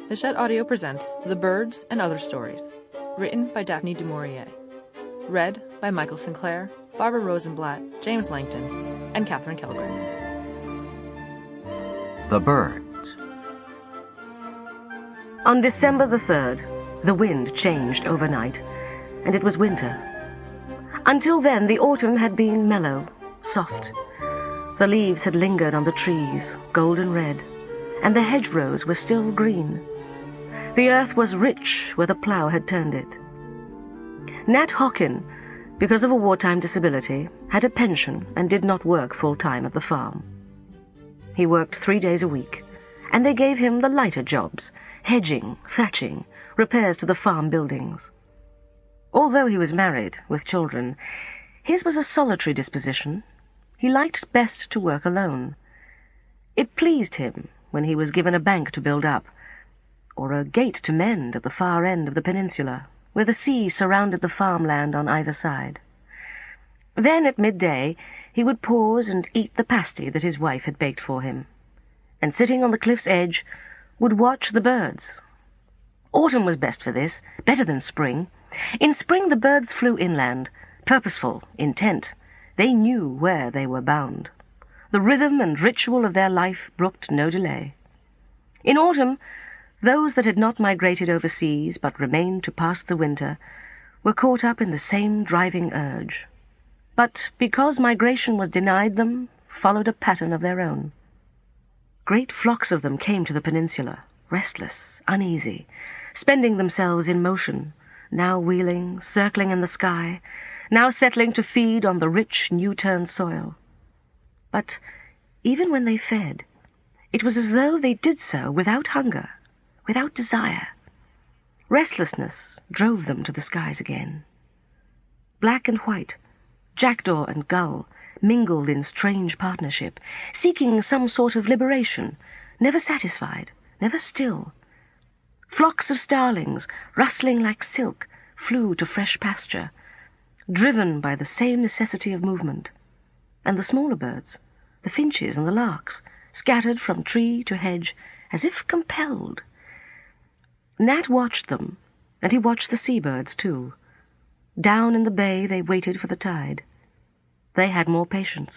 Hachette Audio presents The Birds and Other Stories, written by Daphne du Maurier. Read by Michael Sinclair, Barbara Rosenblat, James Langton, and Katherine Kellgren. The Birds. On December the 3rd, the wind changed overnight, and it was winter. Until then, the autumn had been mellow, soft. The leaves had lingered on the trees, golden red, and the hedgerows were still green. The earth was rich where the plough had turned it. Nat Hockin, because of a wartime disability, had a pension and did not work full-time at the farm. He worked 3 days a week, and they gave him the lighter jobs, hedging, thatching, repairs to the farm buildings. Although he was married, with children, his was a solitary disposition. He liked best to work alone. It pleased him when he was given a bank to build up, or a gate to mend at the far end of the peninsula, where the sea surrounded the farmland on either side. Then at midday he would pause and eat the pasty that his wife had baked for him, and sitting on the cliff's edge would watch the birds. Autumn was best for this, better than spring. In spring the birds flew inland, purposeful, intent. They knew where they were bound. The rhythm and ritual of their life brooked no delay. In autumn, those that had not migrated overseas but remained to pass the winter were caught up in the same driving urge. But because migration was denied them, followed a pattern of their own. Great flocks of them came to the peninsula, restless, uneasy, spending themselves in motion, now wheeling, circling in the sky, now settling to feed on the rich, new-turned soil. But even when they fed, it was as though they did so without hunger, without desire. Restlessness drove them to the skies again. Black and white, jackdaw and gull, mingled in strange partnership, seeking some sort of liberation, never satisfied, never still. Flocks of starlings, rustling like silk, flew to fresh pasture, driven by the same necessity of movement. And the smaller birds, the finches and the larks, scattered from tree to hedge, as if compelled. Nat watched them, and he watched the seabirds too. Down in the bay they waited for the tide. They had more patience.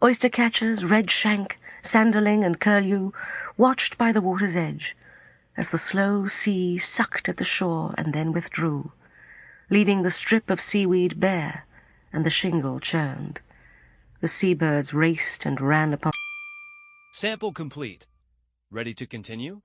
Oyster-catchers, red-shank, sanderling, and curlew watched by the water's edge, as the slow sea sucked at the shore and then withdrew, leaving the strip of seaweed bare and the shingle churned. The seabirds raced and ran upon... Sample complete. Ready to continue?